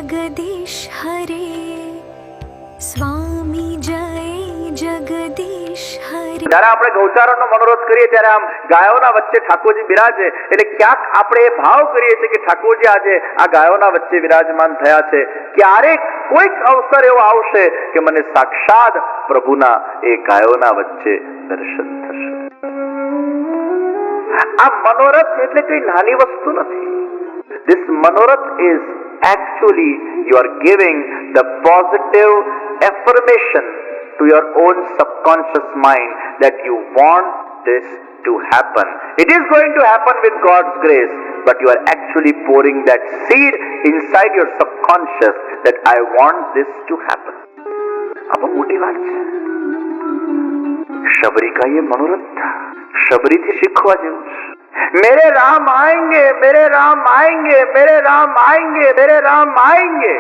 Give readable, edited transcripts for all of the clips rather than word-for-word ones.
जगदीश हरे स्वामी जय जगदीश हरे। જ્યારે આપણે ગૌચારણનો મનોરથ કરીએ ત્યારે આમ ગાયોના વચ્ચે ઠાકોરજી બિરાજે એટલે ક્યાંક આપણે એ ભાવ કરીએ છીએ કે ઠાકોરજી આજે આ ગાયોના વચ્ચે વિરાજમાન થયા છે। ક્યારેક કોઈક અવસર એવો આવશે કે મને સાક્ષાત પ્રભુના એ ગાયોના વચ્ચે દર્શન થશે। આ મનોરથ એટલે કઈ નાની વસ્તુ નથી। This મનોરથ is actually you are giving the positive affirmation to your own subconscious mind that you want this to happen. It is going to happen with God's grace, but you are actually pouring that seed inside your subconscious that I want this to happen. अब मोटी बात है। शबरी का ये मनोरथ था। शबरी थी शिखवा जेवुं छे। मेरे राम आएंगे, मेरे राम आएंगे, मेरे राम आएंगे, मेरे राम आएंगे।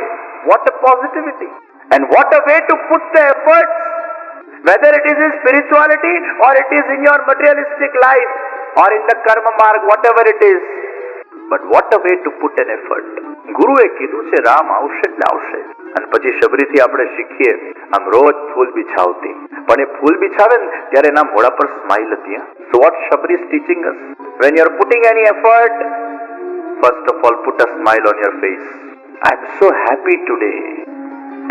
What a positivity and what a way to put the efforts, whether it is in spirituality or it is in your materialistic life or in the karma marg, whatever it is, but what a way to put an effort. ગુરુએ કીધું છે રામ આવશે એટલે આવશે અને પછી શબરીથી આપણે શીખીએ આમ રોજ ફૂલ બિછાવતી પણ એ ફૂલ બિછાવે ને ત્યારે એના મોઢા પર સ્માઇલ હતી। So what Shabri is teaching us, when you are putting any effort, first of all put a smile on your face. I am so happy today,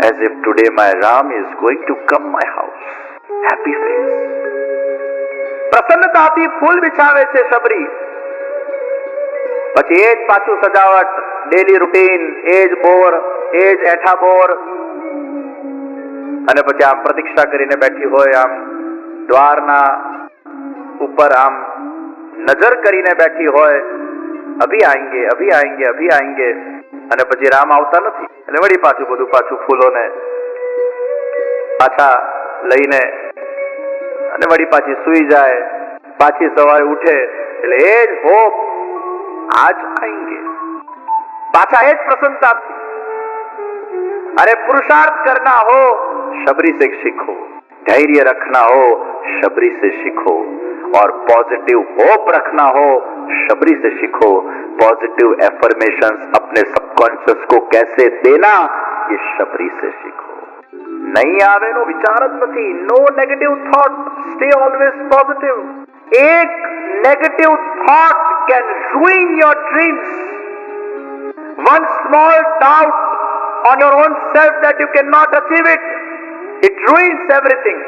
as if today my Ram is going to come my house. Happy face. પ્રસન્નતાથી ફૂલ બિછાવે છે શબરી। પછી એ જ પાછું સજાવટ, daily routine, એ જ બોર, એ જ એઠા બોર અને પછી આમ પ્રતીક્ષા કરીને બેઠી હોય, આમ દ્વારના ઉપર આમ નજર કરીને બેઠી હોય, અભી આएंगे, અભી આएंगे, અભી આएंगे અને પછી રામ આવતા નથી એટલે વળી પાછું બધું પાછું ફૂલોને પાછા લઈને અને વળી પાછી સૂઈ જાય, પાછી સવારે ઉઠે એટલે એ જ હોપ आज आएंगे, पाछा एक प्रसन्नता। अरे पुरुषार्थ करना हो शबरी से सीखो, धैर्य रखना हो शबरी से सीखो और पॉजिटिव होप रखना हो शबरी से सीखो। पॉजिटिव एफर्मेशंस अपने सबकॉन्शियस को कैसे देना ये शबरी से सीखो। नहीं आवे नो विचार ज नहीं, no negative thought, stay always positive. एक negative thought can ruin your dreams. One small doubt on your own self that you cannot achieve it, it ruins everything.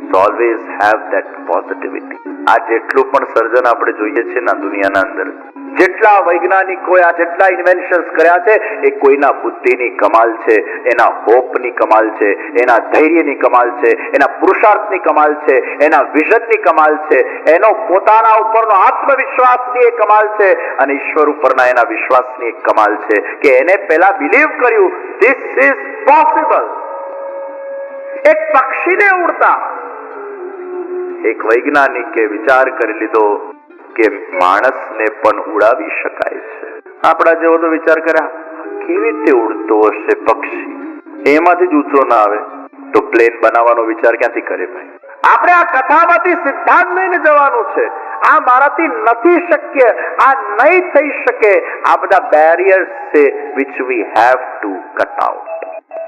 So always have that positivity. આ જેટલું પણ સર્જન આપણે જોઈએ છે ના દુનિયાના અંદર, જેટલા વૈજ્ઞાનિકોએ આ જેટલા ઇન્વેન્શન્સ કર્યા છે એ કોઈના બુદ્ધિની કમાલ છે, એના હોપની કમાલ છે, એના ધૈર્યની કમાલ છે, એના પુરુષાર્થની કમાલ છે, એના વિઝનની કમાલ છે, એનો પોતાના ઉપરનો આત્મવિશ્વાસની એક કમાલ છે અને ઈશ્વર ઉપરના એના વિશ્વાસની એક કમાલ છે કે એને પહેલા બિલીવ કર્યું ધીસ ઇઝ પોસિબલ। એક પક્ષીને ઉડતા એક વૈજ્ઞાનિકે વિચાર કરી લીધો કે માણસને પણ ઉડાવી શકાય છે। આપણા જેવો તો વિચાર કર્યા કેવી રીતે ઉડતો હશે પક્ષી, એમાંથી જ ઊંચો ના આવે તો પ્લેન બનાવવાનો વિચાર ક્યાંથી કરે ભાઈ? આપણે આ કથામાંથી સિદ્ધાંત લઈને જવાનું છે, આ મારાથી નથી શક્ય, આ નહીં થઈ શકે, આ બધા બેરિયર્સ છે which we have to cut out.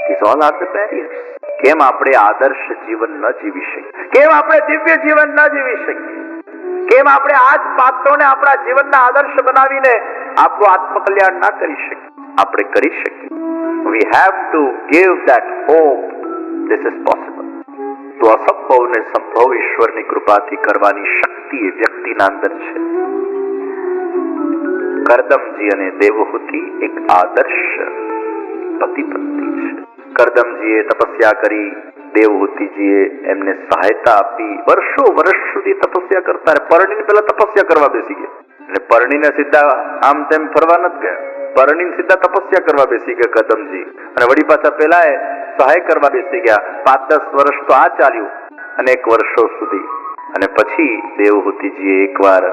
These all are the barriers. કેમ આપણે આદર્શ જીવન ન જીવી શકીએ? કેમ આપણે દિવ્ય જીવન ન જીવી શકીએ? કેમ આપણે આ જ પાત્રોને આપણા જીવનના આદર્શ બનાવીને આપણું આત્મકલ્યાણ ના કરી શકીએ? આપણે કરી શકીએ। We have to give that hope. This is possible. તો અસંભવને સંભવ ઈશ્વરની કૃપાથી કરવાની શક્તિ એ વ્યક્તિના અંદર છે। કરદમજી અને દેવહૂતિ એક આદર્શ પતિ પત્ની છે। કરદમજીએ તપસ્યા કરી, દેવહૂતિજીએ એમને સહાયતા આપી। વર્ષો વર્ષ સુધી તપસ્યા કરતા, પરણીને પહેલા તપસ્યા કરવા બેસી ગયા અને પરણીને સીધા આમ તેમ ફરવા નથી ગયા, પરણીને સીધા તપસ્યા કરવા બેસી ગયા કરદમજી અને વળી પાછા પહેલા સહાય કરવા બેસી ગયા। 5-10 વર્ષ તો આ ચાલ્યું અનેક વર્ષો સુધી અને પછી દેવહૂતિજીએ એકવાર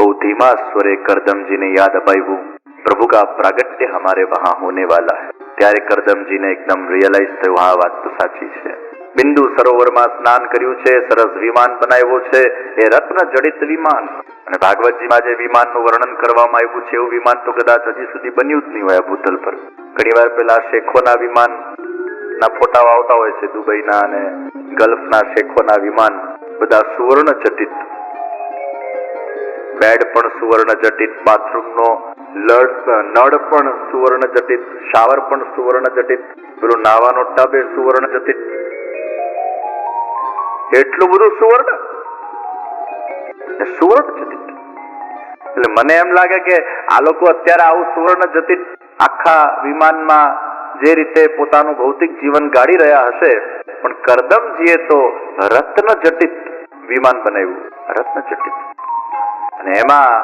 બહુ ધીમા સ્વરે કરદમજીને યાદ અપાવ્યું, प्रभु का प्रागट्य हमारे वहां होने वाला है। ત્યારે કરદમજીને એકદમ રિયલાઇઝ થયું આ વાત તો સાચી છે। બિંદુ સરોવરમાં સ્નાન કર્યું છે, સરસ વિમાન બનાવ્યું છે, એ રત્ન જડિત વિમાન. અને ભાગવતજીમાં જે વિમાનનું વર્ણન કરવામાં આવ્યું છે એવું વિમાન તો કદાચ હજી સુધી બન્યું જ નહીં હોય ભૂતલ પર. ઘણી વાર પેલા શેખોના વિમાન ના ફોટાઓ આવતા હોય છે, દુબઈના અને ગલ્ફના શેખોના વિમાન બધા સુવર્ણ જટિત, બેડ પણ સુવર્ણ જટિત, બાથરૂમનો નળ પણ સુવર્ણ જટિત, શાવર પણ સુવર્ણ જટિત, પેલો નાવાનો ટબ એ સુવર્ણ જટિત, એટલું બધું સુવર્ણ જટિત. એટલે મને એમ લાગે કે આ લોકો અત્યારે આવું સુવર્ણ જટિત આખા વિમાનમાં જે રીતે પોતાનું ભૌતિક જીવન ગાળી રહ્યા હશે, પણ કરદમજીએ તો રત્ન જટિત વિમાન બનાવ્યું, રત્ન જટિત. અને એમાં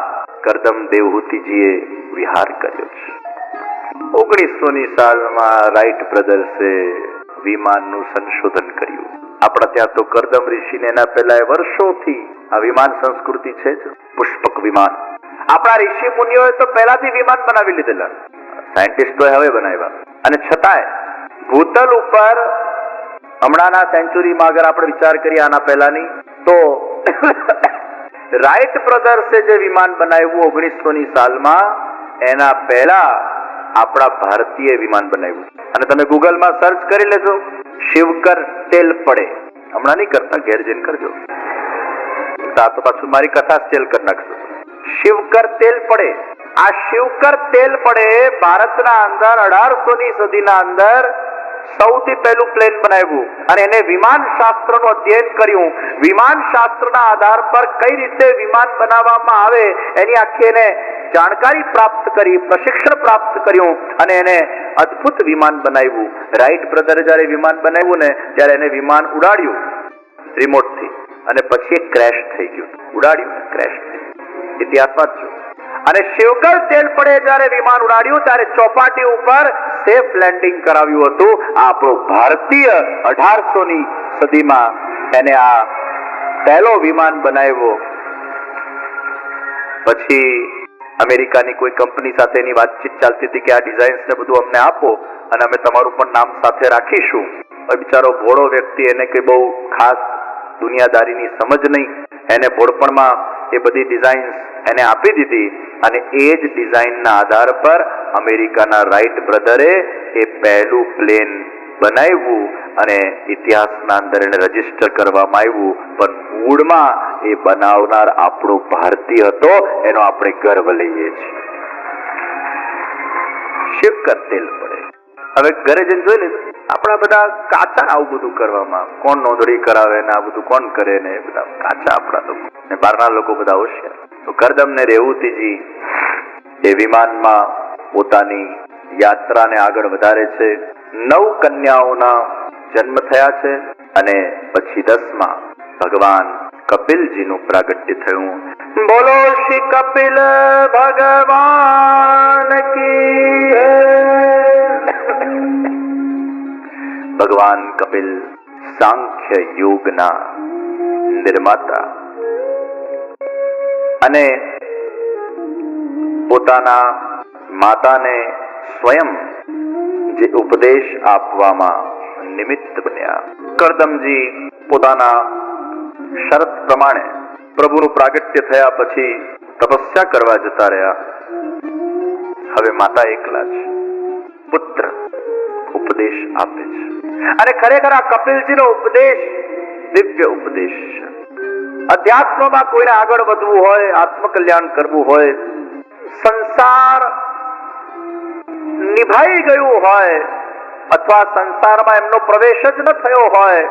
કરદમ દેવહૂતિજીએ વિહાર કર્યો છે. 1900ની સાલમાં રાઈટ બ્રધર્સે વિમાનનું સંશોધન કર્યું. આપણા ત્યાં તો કરદમ ઋષિને એના પહેલા વર્ષોથી આ વિમાન સંસ્કૃતિ છે જ. પુષ્પક વિમાન આપણા ઋષિ મુનિઓએ તો પહેલાથી વિમાન બનાવી લીધેલા, સાયન્ટિસ્ટોએ હવે બનાવ્યા. અને છતાંય ભૂતલ ઉપર હમણાંના સેન્ચુરીમાં અગર આપણે વિચાર કરીએ આના પહેલાની, તો રાઈટ બ્રધર્સે જે વિમાન બનાવ્યું 1900ની સાલમાં, એના પહેલા આપણા ભારતીય વિમાન બનાવ્યું. અને તમે ગૂગલમાં સર્ચ કરી લેજો, શિવકર તેલ પડે. હમણાં નહીં કરતા, ઘેર જઈને કરજો, તો પાછું મારી કથા તેલ કરી નાખશો. શિવકર તેલ પડે. આ શિવકર તેલ પડે ભારતના અંદર 1800ની સદીના અંદર સૌથી પહેલું પ્લેન બનાવ્યું. અને એને વિમાન શાસ્ત્રનું અધ્યયન કર્યું. વિમાન શાસ્ત્રના આધાર પર કઈ રીતે વિમાન બનાવવામાં આવે એની આખી એને જાણકારી પ્રાપ્ત કરી, પ્રશિક્ષણ પ્રાપ્ત કર્યું, અને એને અદ્ભુત વિમાન બનાવ્યું. રાઈટ બ્રધરે જયારે વિમાન બનાવ્યું ને, ત્યારે એને વિમાન ઉડાડ્યું રિમોટથી, અને પછી ક્રેશ થઈ ગયું. ઉડાડ્યું, ક્રેશ થઈ ગયું, ઇતિહાસમાં જ. અને શિવકર તેલ પડે જયારે વિમાન ઉડાડ્યું ત્યારે ચોપાટી ઉપર સેફ લેન્ડિંગ કરાવ્યું હતું. આપણો ભારતીય 1800ની સદીમાં એને આ પહેલો વિમાન બનાવ્યો. પછી અમેરિકાની કોઈ કંપની સાથે એની વાતચીત ચાલતી હતી કે આ ડિઝાઇન્સ ને બધું અમને આપો અને અમે તમારું પણ નામ સાથે રાખીશું. બિચારો ભોળો વ્યક્તિ, એને કઈ બહુ ખાસ દુનિયાદારીની સમજ નહીં, એને ભોળપણમાં એ બધી ડિઝાઇન્સ એને આપી દીધી. અને એ જ ડિઝાઇનના આધાર પર અમેરિકાના રાઈટ બ્રધરે એ પહેલું પ્લેન બનાવ્યું અને ઇતિહાસના અંદર એને રજીસ્ટર કરવામાં આવ્યું. પણ મૂળમાં એ બનાવનાર આપણો ભારતીય હતો, એનો આપણે ગર્વ લઈએ છીએ. શિવકર તેલ પડે. હવે ઘરે જઈને જોઈ ને, આપણા બધા કાચા આવું બધું કરવામાં, કોણ નોંધણી કરાવે ને આ બધું કોણ કરે ને, એ બધા કાચા આપણા લોકો, ને બહારના લોકો બધા હોશિયાર. તો કરદમ ને રેવતીજી એ વિમાનમાં પોતાની યાત્રાને આગળ વધારે છે. 9 કન્યાઓના જન્મ થયા છે અને પછી 10માં ભગવાન કપિલજીનું પ્રાગટ્ય થયું. બોલો શ્રી કપિલ ભગવાન કી ભગવાન કપિલ સાંખ્ય યોગના નિર્માતા અને પોતાના માતાને સ્વયં જે ઉપદેશ આપવામાં નિમિત્ત બન્યા. કરદમજી પોતાના શરત પ્રમાણે પ્રભુનું પ્રાગટ્ય થયા પછી તપસ્યા કરવા જતા રહ્યા. હવે માતા એકલા છે, પુત્ર ઉપદેશ આપે છે. અને ખરેખર આ કપિલજીનો ઉપદેશ દિવ્ય ઉપદેશ છે. અધ્યાત્મમાં કોઈને આગળ વધવું હોય, આત્મકલ્યાણ કરવું હોય, સંસાર નિભાઈ ગયું હોય અથવા સંસારમાં એમનો પ્રવેશ જ ન થયો હોય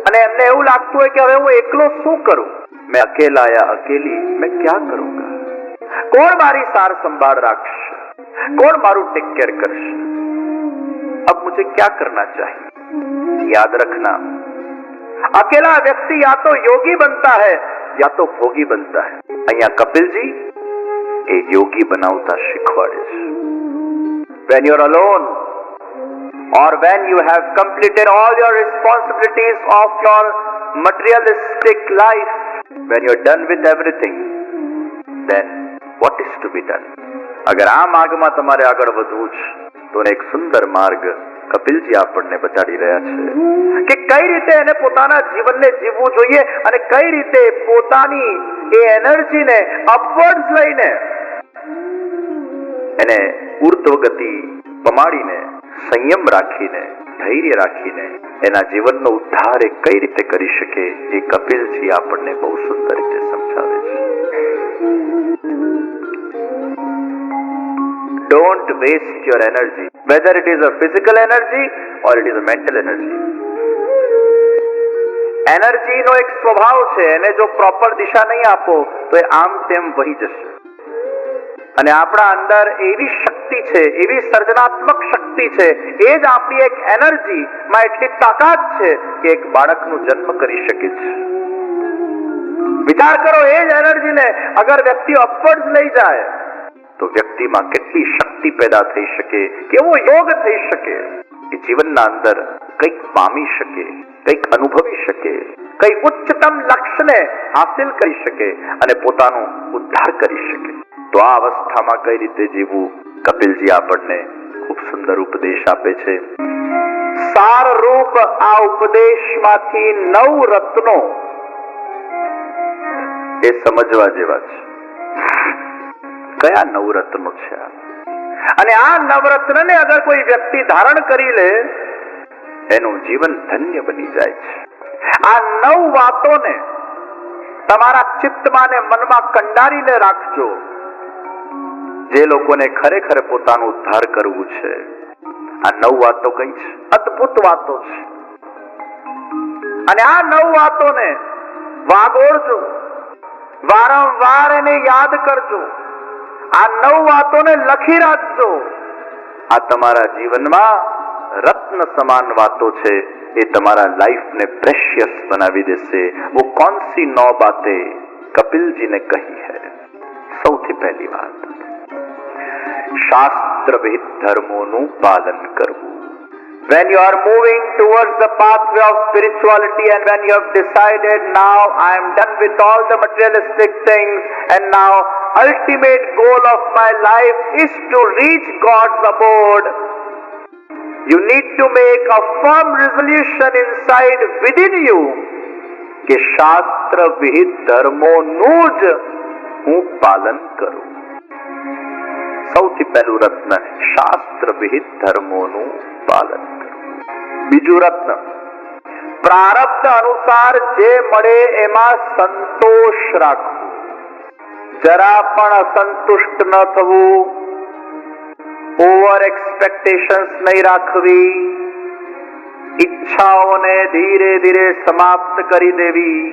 અને એમને એવું લાગતું હોય કે હવે હું એકલો શું કરું, મેં અકેલા યા અકેલી મેં ક્યાં કरूंगा, કોણ મારી સાર સંભાળ રાખશે, કોણ મારું ટેક કેર કરશે, अब मुझे क्या करना चाहिए. याद रखना, अकेला व्यक्ति या तो योगी बनता है या तो भोगी बनता है. અહીંયા કપિલજી એ યોગી બનાવતા શીખવાડે છે. When you are alone or when you have completed all your responsibilities of your materialistic life, when you are done with everything, then what is to be done? અગર આ માર્ગમાં તમારે આગળ વધવું છે તો એક સુંદર માર્ગ કપિલજી આપણને બતાડી રહ્યા છે કે કઈ રીતે એને પોતાના જીવનને જીવવું જોઈએ અને કઈ રીતે પોતાની એ એનર્જીને અપવર્ડ્સ લઈને એને ઉર્ધ્વ ગતિ પમાડીને સંયમ રાખીને ધૈર્ય રાખીને એના જીવનનો ઉદ્ધાર એ કઈ રીતે કરી શકે એ કપિલજી આપણને બહુ સુંદર રીતે સમજાવે છે. Don't waste your energy, whether it is a physical energy or it is a mental energy. એનર્જીનો એક સ્વભાવ છે, એને જો પ્રોપર દિશા નહીં આપો તો એ આમ તેમ વહી જશે. અને આપણા અંદર એવી શક્તિ છે, એવી સર્જનાત્મક શક્તિ છે, એ જ આપણી એક એનર્જી માં એટલી તાકાત છે કે એક બાળકનો જન્મ કરી શકે છે. વિચાર કરો, એ જ એનર્જીને અગર વ્યક્તિ અપવર્ડ લઈ જાય તો વ્યક્તિમાં કેટલી શક્તિ પેદા થઈ શકે, કેવો યોગ થઈ શકે, એ જીવનના અંદર કંઈક પામી શકે, કંઈક અનુભવી શકે, કઈ ઉચ્ચતમ લક્ષ્યને હાસિલ કરી શકે અને પોતાનો ઉદ્ધાર કરી શકે. તો આ અવસ્થામાં કઈ રીતે જીવવું કપિલજી આપણને ખૂબ સુંદર ઉપદેશ આપે છે. સાર રૂપ આ ઉપદેશમાંથી 9 રત્નો એ સમજવા જેવા છે. કયા 9 રત્નો છે અને આ નવરત્નને અગર કોઈ વ્યક્તિ ધારણ કરી લે એનું જીવન ધન્ય બની જાય છે. આ 9 વાતોને તમારા ચિત્તમાં ને મનમાં કંડારીને રાખજો. જે લોકોને ખરેખર પોતાનો ઉદ્ધાર કરવું છે, આ 9 વાતો કઈ છે? અદ્ભુત વાતો છે. અને આ 9 વાતોને વાગોળજો, વારંવાર એને યાદ કરજો, આ 9 વાતોને લખી રાખજો. આ તમારા જીવનમાં રત્ન સમાન વાતો છે, એ તમારા લાઈફને પ્રેશિયસ બનાવી દેશે. वो कौन सी 9 बातें कपिल जी ने कही है? સૌથી પહેલી વાત, શાસ્ત્ર વિહિત ધર્મોનું પાલન કરવું. When you are moving towards the pathway of spirituality and when you have decided now I am done with all the materialistic things and now ultimate goal of my life is to reach God's abode, you need to make a firm resolution inside within you કે શાસ્ત્ર વિહિત ધર્મોનું જ હું પાલન કરું. સૌથી પહેલું રત્ન, શાસ્ત્ર વિહિત ધર્મોનું પાલન કરવું. બીજું રત્ન, પ્રારબ્ધ અનુસાર જે મળે એમાં સંતોષ રાખવો. જરા પણ અસંતુષ્ટ ન થવું, ઓવર એક્સપેક્ટેશન્સ નહીં રાખવી, ઈચ્છાઓને ધીરે ધીરે સમાપ્ત કરી દેવી.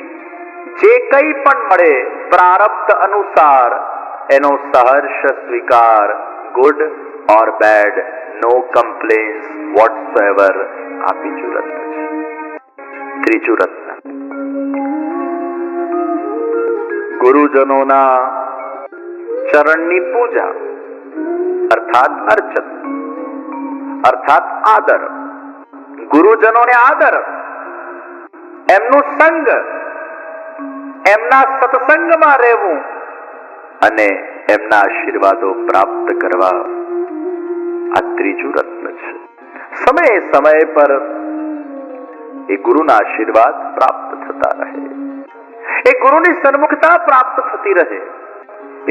જે કંઈ પણ મળે પ્રારબ્ધ અનુસાર એનો સહર્ષ સ્વીકાર, good or bad, no complaints whatsoever. આ બીજું રત્ન છે. ત્રીજું રત્ન, ગુરુજનોના ચરણની પૂજા અર્થાત અર્ચન, અર્થાત આદર. ગુરુજનોને આદર, એમનું સંગ, એમના સત્સંગમાં રહેવું અને એમના આશીર્વાદો પ્રાપ્ત કરવા, આ ત્રીજું રત્ન છે. સમય સમય પર એ ગુરુના આશીર્વાદ પ્રાપ્ત થતા રહે, એ ગુરુની સન્મુખતા પ્રાપ્ત થતી રહે,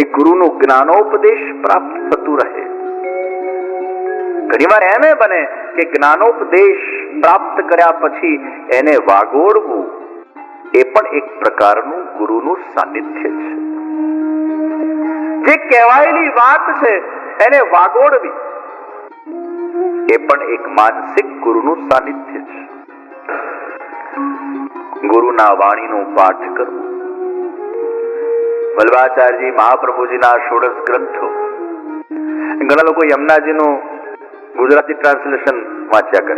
એ ગુરુનું જ્ઞાનોપદેશ પ્રાપ્ત થતું રહે. ઘણીવાર એમ બને કે જ્ઞાનોપદેશ પ્રાપ્ત કર્યા પછી એને વાગોળવું એ પણ એક પ્રકારનું ગુરુનું સાનિધ્ય છે. જે કહેવાયેલી વાત છે એને વાગોળવી એ પણ એક માનસિક ગુરુનું સાનિધ્ય છે. ગુરુના વાણીનો પાઠ કરવો. વલ્લભાચાર્યજી મહાપ્રભુજીના 16 ગ્રંથો, ઘણા લોકો યમુનાજીનું ગુજરાતી ટ્રાન્સલેશન વાંચ્યા કરે.